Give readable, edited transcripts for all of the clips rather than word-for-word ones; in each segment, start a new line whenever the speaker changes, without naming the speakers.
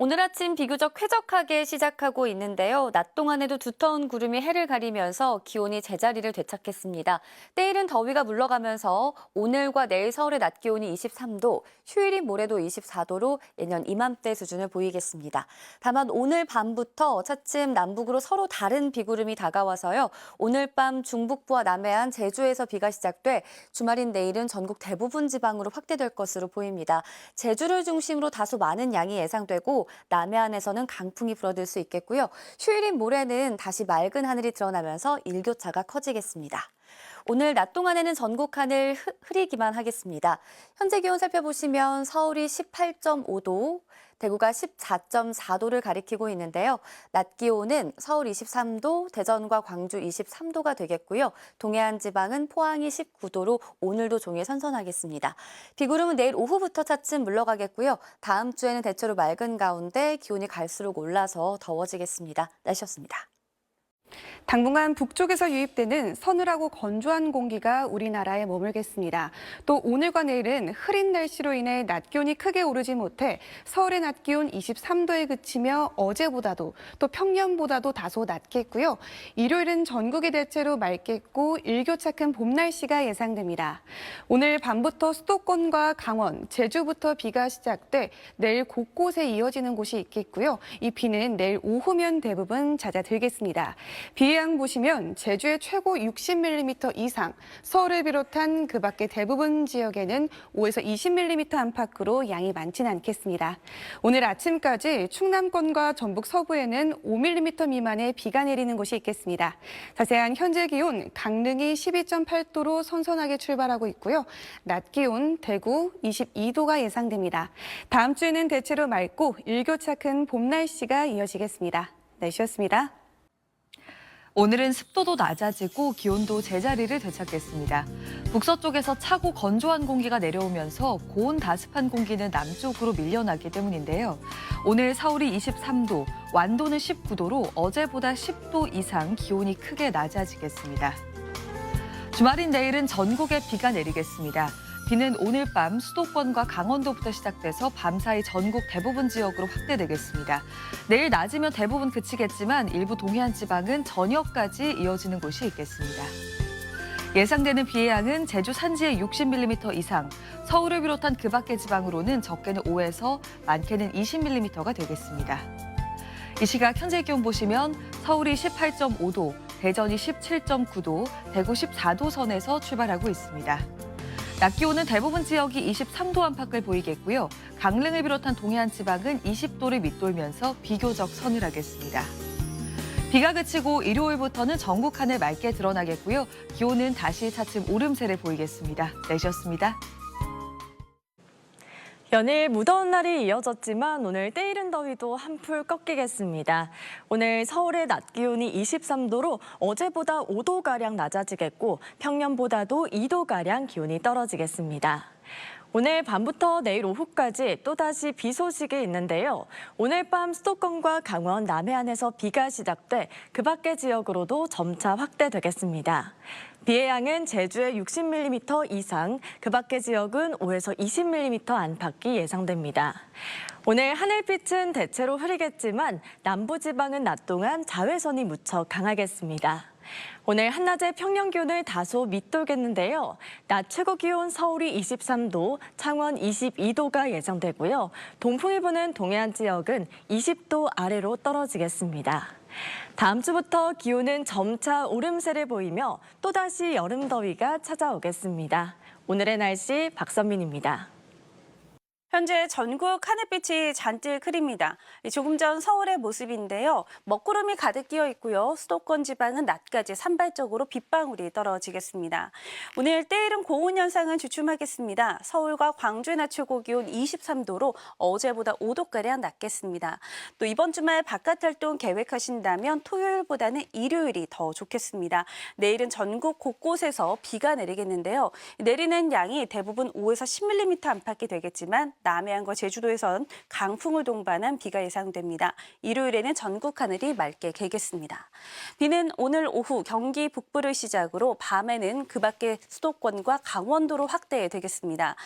오늘 아침 비교적 쾌적하게 시작하고 있는데요. 낮 동안에도 두터운 구름이 해를 가리면서 기온이 제자리를 되찾겠습니다. 때이른 더위가 물러가면서 오늘과 내일 서울의 낮 기온이 23도, 휴일인 모레도 24도로 예년 이맘때 수준을 보이겠습니다. 다만 오늘 밤부터 차츰 남북으로 서로 다른 비구름이 다가와서요. 오늘 밤 중북부와 남해안, 제주에서 비가 시작돼 주말인 내일은 전국 대부분 지방으로 확대될 것으로 보입니다. 제주를 중심으로 다소 많은 양이 예상되고 남해안에서는 강풍이 불어들 수 있겠고요. 휴일인 모레는 다시 맑은 하늘이 드러나면서 일교차가 커지겠습니다. 오늘 낮 동안에는 전국 하늘 흐리기만 하겠습니다. 현재 기온 살펴보시면 서울이 18.5도, 대구가 14.4도를 가리키고 있는데요. 낮 기온은 서울 23도, 대전과 광주 23도가 되겠고요. 동해안 지방은 포항이 19도로 오늘도 종일 선선하겠습니다. 비구름은 내일 오후부터 차츰 물러가겠고요. 다음 주에는 대체로 맑은 가운데 기온이 갈수록 올라서 더워지겠습니다. 날씨였습니다.
당분간 북쪽에서 유입되는 서늘하고 건조한 공기가 우리나라에 머물겠습니다. 또 오늘과 내일은 흐린 날씨로 인해 낮 기온이 크게 오르지 못해 서울의 낮 기온 23도에 그치며 어제보다도 또 평년보다도 다소 낮겠고요. 일요일은 전국이 대체로 맑겠고 일교차 큰 봄 날씨가 예상됩니다. 오늘 밤부터 수도권과 강원, 제주부터 비가 시작돼 내일 곳곳에 이어지는 곳이 있겠고요. 이 비는 내일 오후면 대부분 잦아들겠습니다. 비의 양 보시면 제주의 최고 60mm 이상, 서울을 비롯한 그 밖의 대부분 지역에는 5에서 20mm 안팎으로 양이 많지는 않겠습니다. 오늘 아침까지 충남권과 전북 서부에는 5mm 미만의 비가 내리는 곳이 있겠습니다. 자세한 현재 기온, 강릉이 12.8도로 선선하게 출발하고 있고요. 낮 기온, 대구 22도가 예상됩니다. 다음 주에는 대체로 맑고 일교차 큰 봄 날씨가 이어지겠습니다. 날씨였습니다.
오늘은 습도도 낮아지고 기온도 제자리를 되찾겠습니다. 북서쪽에서 차고 건조한 공기가 내려오면서 고온 다습한 공기는 남쪽으로 밀려나기 때문인데요. 오늘 서울이 23도, 완도는 19도로 어제보다 10도 이상 기온이 크게 낮아지겠습니다. 주말인 내일은 전국에 비가 내리겠습니다. 비는 오늘 밤 수도권과 강원도부터 시작돼서 밤사이 전국 대부분 지역으로 확대되겠습니다. 내일 낮이면 대부분 그치겠지만 일부 동해안 지방은 저녁까지 이어지는 곳이 있겠습니다. 예상되는 비의 양은 제주 산지에 60mm 이상, 서울을 비롯한 그 밖의 지방으로는 적게는 5에서 많게는 20mm가 되겠습니다. 이 시각 현재 기온 보시면 서울이 18.5도, 대전이 17.9도, 대구 14도 선에서 출발하고 있습니다. 낮 기온은 대부분 지역이 23도 안팎을 보이겠고요. 강릉을 비롯한 동해안 지방은 20도를 밑돌면서 비교적 서늘하겠습니다. 비가 그치고 일요일부터는 전국 하늘 맑게 드러나겠고요. 기온은 다시 차츰 오름세를 보이겠습니다. 날씨였습니다.
연일 무더운 날이 이어졌지만 오늘 때이른 더위도 한풀 꺾이겠습니다. 오늘 서울의 낮 기온이 23도로 어제보다 5도가량 낮아지겠고 평년보다도 2도가량 기온이 떨어지겠습니다. 오늘 밤부터 내일 오후까지 또다시 비 소식이 있는데요. 오늘 밤 수도권과 강원, 남해안에서 비가 시작돼 그 밖의 지역으로도 점차 확대되겠습니다. 비의 양은 제주에 60mm 이상, 그 밖의 지역은 5에서 20mm 안팎이 예상됩니다. 오늘 하늘빛은 대체로 흐리겠지만 남부지방은 낮 동안 자외선이 무척 강하겠습니다. 오늘 한낮의 평년 기온을 다소 밑돌겠는데요. 낮 최고 기온 서울이 23도, 창원 22도가 예상되고요. 동풍이 부는 동해안 지역은 20도 아래로 떨어지겠습니다. 다음 주부터 기온은 점차 오름세를 보이며 또다시 여름 더위가 찾아오겠습니다. 오늘의 날씨 박선민입니다.
현재 전국 하늘빛이 잔뜩 흐립니다. 조금 전 서울의 모습인데요. 먹구름이 가득 끼어 있고요. 수도권 지방은 낮까지 산발적으로 빗방울이 떨어지겠습니다. 오늘 때이른 고온 현상은 주춤하겠습니다. 서울과 광주의 낮 최고 기온 23도로 어제보다 5도가량 낮겠습니다. 또 이번 주말 바깥 활동 계획하신다면 토요일보다는 일요일이 더 좋겠습니다. 내일은 전국 곳곳에서 비가 내리겠는데요. 내리는 양이 대부분 5에서 10mm 안팎이 되겠지만 남해안과 제주도에선 강풍을 동반한 비가 예상됩니다. 일요일에는 전국 하늘이 맑게 개겠습니다. 비는 오늘 오후 경기 북부를 시작으로 밤에는 그 밖의 수도권과 강원도로 확대되겠습니다.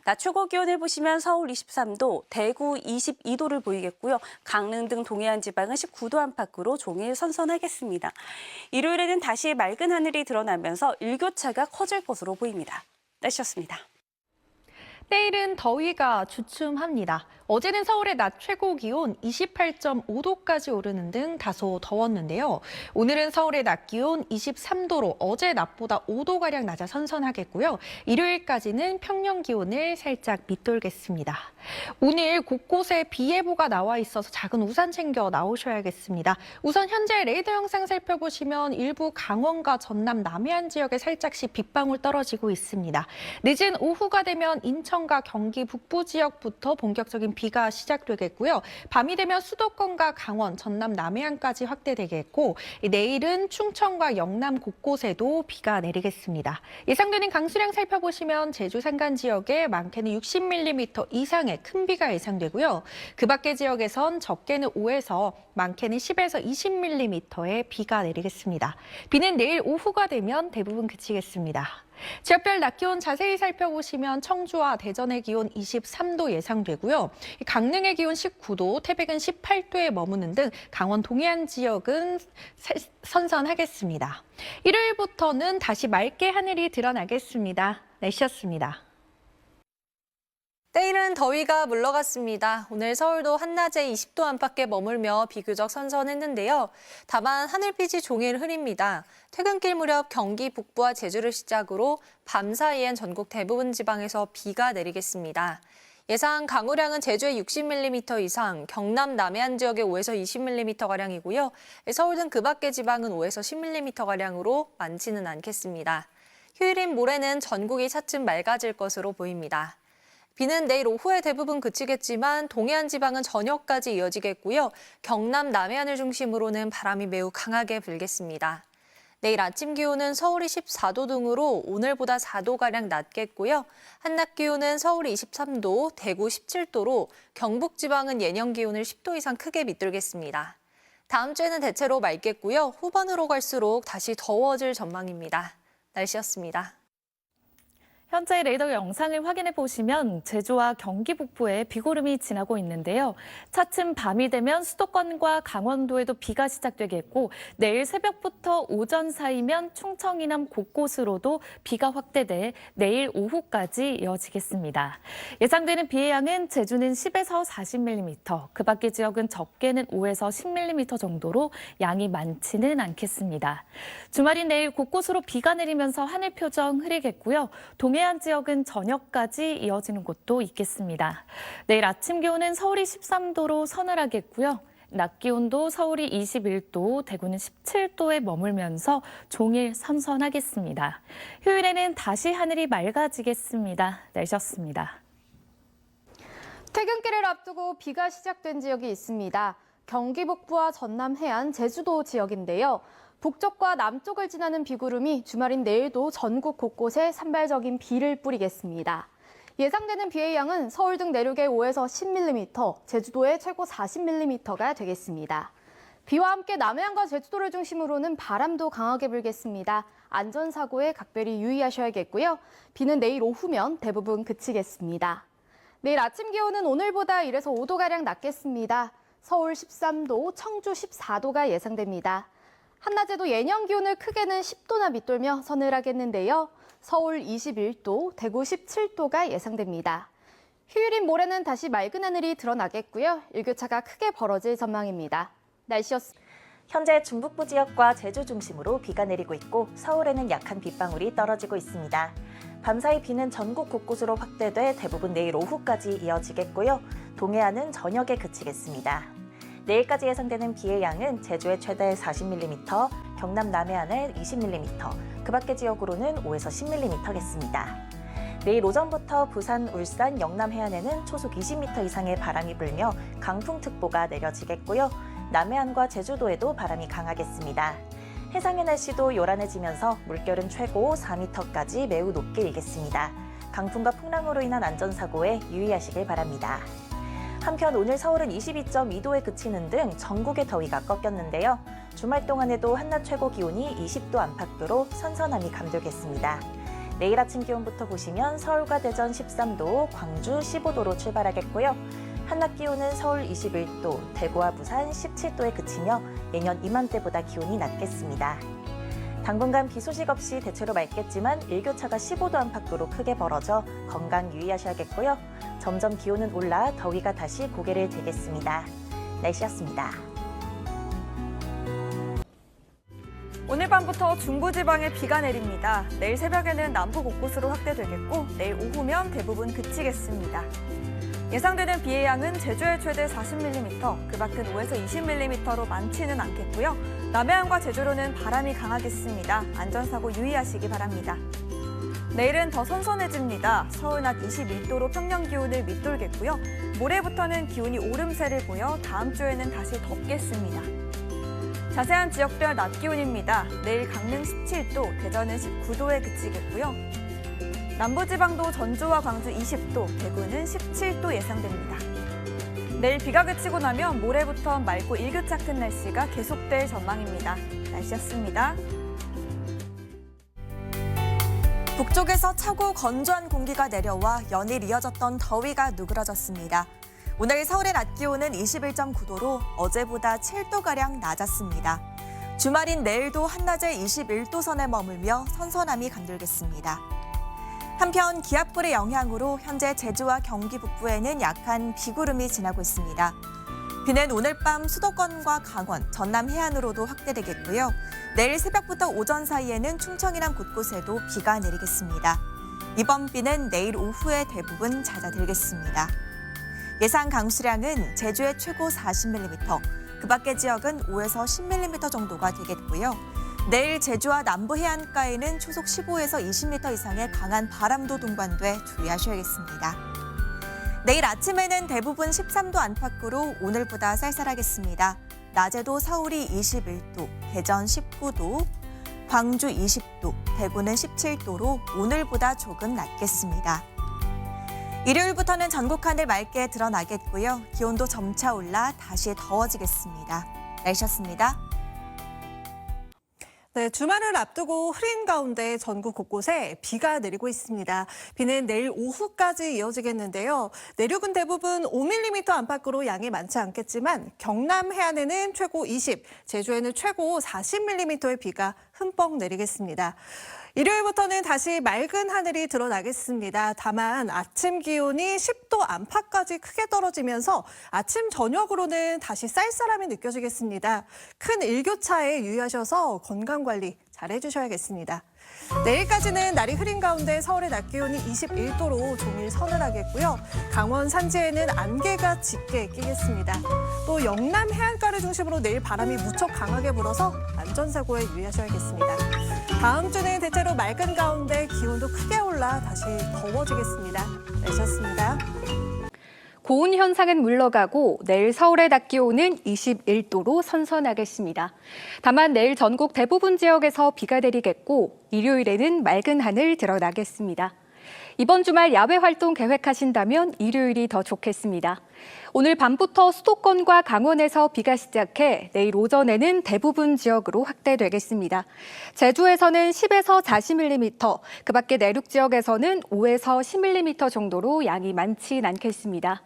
낮 최고 기온을 보시면 서울 23도, 대구 22도를 보이겠고요. 강릉 등 동해안 지방은 19도 안팎으로 종일 선선하겠습니다. 일요일에는 다시 맑은 하늘이 드러나면서 일교차가 커질 것으로 보입니다. 날씨였습니다.
내일은 더위가 주춤합니다. 어제는 서울의 낮 최고 기온 28.5도까지 오르는 등 다소 더웠는데요. 오늘은 서울의 낮 기온 23도로 어제 낮보다 5도가량 낮아 선선하겠고요. 일요일까지는 평년 기온을 살짝 밑돌겠습니다. 오늘 곳곳에 비 예보가 나와 있어서 작은 우산 챙겨 나오셔야겠습니다. 우선 현재 레이더 영상 살펴보시면 일부 강원과 전남 남해안 지역에 살짝씩 빗방울 떨어지고 있습니다. 늦은 오후가 되면 인천과 경기 북부 지역부터 본격적인 비가 시작되겠고요. 밤이 되면 수도권과 강원, 전남 남해안까지 확대되겠고 내일은 충청과 영남 곳곳에도 비가 내리겠습니다. 예상되는 강수량 살펴보시면 제주 산간 지역에 많게는 60mm 이상의 큰 비가 예상되고요. 그 밖의 지역에선 적게는 5에서 많게는 10에서 20mm의 비가 내리겠습니다. 비는 내일 오후가 되면 대부분 그치겠습니다. 지역별 낮 기온 자세히 살펴보시면 청주와 대전의 기온 23도 예상되고요. 강릉의 기온 19도, 태백은 18도에 머무는 등 강원 동해안 지역은 선선하겠습니다. 일요일부터는 다시 맑게 하늘이 드러나겠습니다. 날씨였습니다.
때이른 더위가 물러갔습니다. 오늘 서울도 한낮에 20도 안팎에 머물며 비교적 선선했는데요. 다만 하늘빛이 종일 흐립니다. 퇴근길 무렵 경기 북부와 제주를 시작으로 밤 사이엔 전국 대부분 지방에서 비가 내리겠습니다. 예상 강우량은 제주에 60mm 이상, 경남 남해안 지역에 5에서 20mm가량이고요. 서울 등 그 밖의 지방은 5에서 10mm가량으로 많지는 않겠습니다. 휴일인 모레는 전국이 차츰 맑아질 것으로 보입니다. 비는 내일 오후에 대부분 그치겠지만 동해안 지방은 저녁까지 이어지겠고요. 경남 남해안을 중심으로는 바람이 매우 강하게 불겠습니다. 내일 아침 기온은 서울이 14도 등으로 오늘보다 4도가량 낮겠고요. 한낮 기온은 서울이 23도, 대구 17도로 경북 지방은 예년 기온을 10도 이상 크게 밑돌겠습니다. 다음 주에는 대체로 맑겠고요. 후반으로 갈수록 다시 더워질 전망입니다. 날씨였습니다.
현재 레이더 영상을 확인해 보시면 제주와 경기 북부에 비구름이 지나고 있는데요. 차츰 밤이 되면 수도권과 강원도에도 비가 시작되겠고 내일 새벽부터 오전 사이면 충청 이남 곳곳으로도 비가 확대돼 내일 오후까지 이어지겠습니다. 예상되는 비의 양은 제주는 10에서 40mm, 그 밖의 지역은 적게는 5에서 10mm 정도로 양이 많지는 않겠습니다. 주말인 내일 곳곳으로 비가 내리면서 하늘 표정 흐리겠고요. 동해안 지역은 저녁까지 이어지는 곳도 있겠습니다. 내일 아침 기온은 서울이 13도로 서늘하겠고요. 낮 기온도 서울이 21도, 대구는 17도에 머물면서 종일 선선하겠습니다. 휴일에는 다시 하늘이 맑아지겠습니다. 날씨였습니다.
퇴근길을 앞두고 비가 시작된 지역이 있습니다. 경기 북부와 전남 해안, 제주도 지역인데요. 북쪽과 남쪽을 지나는 비구름이 주말인 내일도 전국 곳곳에 산발적인 비를 뿌리겠습니다. 예상되는 비의 양은 서울 등 내륙에 5에서 10mm, 제주도에 최고 40mm가 되겠습니다. 비와 함께 남해안과 제주도를 중심으로는 바람도 강하게 불겠습니다. 안전사고에 각별히 유의하셔야겠고요. 비는 내일 오후면 대부분 그치겠습니다. 내일 아침 기온은 오늘보다 1에서 5도가량 낮겠습니다. 서울 13도, 청주 14도가 예상됩니다. 한낮에도 예년 기온을 크게는 10도나 밑돌며 서늘하겠는데요. 서울 21도, 대구 17도가 예상됩니다. 휴일인 모레는 다시 맑은 하늘이 드러나겠고요. 일교차가 크게 벌어질 전망입니다. 날씨였습니다.
현재 중북부 지역과 제주 중심으로 비가 내리고 있고 서울에는 약한 빗방울이 떨어지고 있습니다. 밤사이 비는 전국 곳곳으로 확대돼 대부분 내일 오후까지 이어지겠고요. 동해안은 저녁에 그치겠습니다. 내일까지 예상되는 비의 양은 제주에 최대 40mm, 경남 남해안에 20mm, 그 밖의 지역으로는 5에서 10mm겠습니다. 내일 오전부터 부산, 울산, 영남 해안에는 초속 20m 이상의 바람이 불며 강풍특보가 내려지겠고요. 남해안과 제주도에도 바람이 강하겠습니다. 해상의 날씨도 요란해지면서 물결은 최고 4m까지 매우 높게 일겠습니다. 강풍과 풍랑으로 인한 안전사고에 유의하시길 바랍니다. 한편 오늘 서울은 22.2도에 그치는 등 전국의 더위가 꺾였는데요. 주말 동안에도 한낮 최고 기온이 20도 안팎도로 선선함이 감돌겠습니다. 내일 아침 기온부터 보시면 서울과 대전 13도, 광주 15도로 출발하겠고요. 한낮 기온은 서울 21도, 대구와 부산 17도에 그치며 예년 이맘때보다 기온이 낮겠습니다. 당분간 비 소식 없이 대체로 맑겠지만 일교차가 15도 안팎도로 크게 벌어져 건강 유의하셔야겠고요. 점점 기온은 올라 더위가 다시 고개를 들겠습니다. 날씨였습니다.
오늘 밤부터 중부지방에 비가 내립니다. 내일 새벽에는 남부 곳곳으로 확대되겠고 내일 오후면 대부분 그치겠습니다. 예상되는 비의 양은 제주에 최대 40mm, 그 밖은 5에서 20mm로 많지는 않겠고요. 남해안과 제주로는 바람이 강하겠습니다. 안전사고 유의하시기 바랍니다. 내일은 더 선선해집니다. 서울 낮 21도로 평년 기온을 밑돌겠고요. 모레부터는 기온이 오름세를 보여 다음 주에는 다시 덥겠습니다. 자세한 지역별 낮 기온입니다. 내일 강릉 17도, 대전은 19도에 그치겠고요. 남부지방도 전주와 광주 20도, 대구는 17도 예상됩니다. 내일 비가 그치고 나면 모레부터 맑고 일교차 큰 날씨가 계속될 전망입니다. 날씨였습니다.
북쪽에서 차고 건조한 공기가 내려와 연일 이어졌던 더위가 누그러졌습니다. 오늘 서울의 낮 기온은 21.9도로 어제보다 7도가량 낮았습니다. 주말인 내일도 한낮에 21도 선에 머물며 선선함이 감돌겠습니다. 한편 기압골의 영향으로 현재 제주와 경기 북부에는 약한 비구름이 지나고 있습니다. 비는 오늘 밤 수도권과 강원, 전남 해안으로도 확대되겠고요. 내일 새벽부터 오전 사이에는 충청이랑 곳곳에도 비가 내리겠습니다. 이번 비는 내일 오후에 대부분 잦아들겠습니다. 예상 강수량은 제주의 최고 40mm, 그 밖의 지역은 5에서 10mm 정도가 되겠고요. 내일 제주와 남부 해안가에는 초속 15에서 20m 이상의 강한 바람도 동반돼 주의하셔야겠습니다. 내일 아침에는 대부분 13도 안팎으로 오늘보다 쌀쌀하겠습니다. 낮에도 서울이 21도, 대전 19도, 광주 20도, 대구는 17도로 오늘보다 조금 낮겠습니다. 일요일부터는 전국 하늘 맑게 드러나겠고요. 기온도 점차 올라 다시 더워지겠습니다. 날씨였습니다.
네, 주말을 앞두고 흐린 가운데 전국 곳곳에 비가 내리고 있습니다. 비는 내일 오후까지 이어지겠는데요. 내륙은 대부분 5mm 안팎으로 양이 많지 않겠지만 경남 해안에는 최고 20, 제주에는 최고 40mm의 비가 흠뻑 내리겠습니다. 일요일부터는 다시 맑은 하늘이 드러나겠습니다. 다만 아침 기온이 10도 안팎까지 크게 떨어지면서 아침 저녁으로는 다시 쌀쌀함이 느껴지겠습니다. 큰 일교차에 유의하셔서 건강관리 잘 해주셔야겠습니다. 내일까지는 날이 흐린 가운데 서울의 낮 기온이 21도로 종일 서늘하겠고요. 강원 산지에는 안개가 짙게 끼겠습니다. 또 영남 해안가를 중심으로 내일 바람이 무척 강하게 불어서 안전사고에 유의하셔야겠습니다. 다음 주는 대체로 맑은 가운데 기온도 크게 올라 다시 더워지겠습니다. 날씨였습니다.
고온 현상은 물러가고 내일 서울의 낮 기온은 21도로 선선하겠습니다. 다만 내일 전국 대부분 지역에서 비가 내리겠고 일요일에는 맑은 하늘 드러나겠습니다. 이번 주말 야외 활동 계획하신다면 일요일이 더 좋겠습니다. 오늘 밤부터 수도권과 강원에서 비가 시작해 내일 오전에는 대부분 지역으로 확대되겠습니다. 제주에서는 10에서 40mm, 그 밖에 내륙 지역에서는 5에서 10mm 정도로 양이 많진 않겠습니다.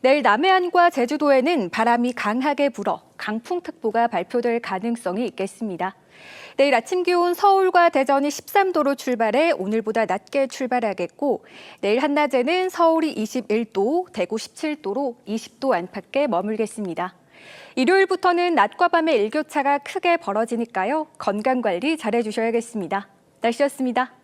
내일 남해안과 제주도에는 바람이 강하게 불어 강풍특보가 발표될 가능성이 있겠습니다. 내일 아침 기온 서울과 대전이 13도로 출발해 오늘보다 낮게 출발하겠고 내일 한낮에는 서울이 21도, 대구 17도로 20도 안팎에 머물겠습니다. 일요일부터는 낮과 밤의 일교차가 크게 벌어지니까요. 건강관리 잘해주셔야겠습니다. 날씨였습니다.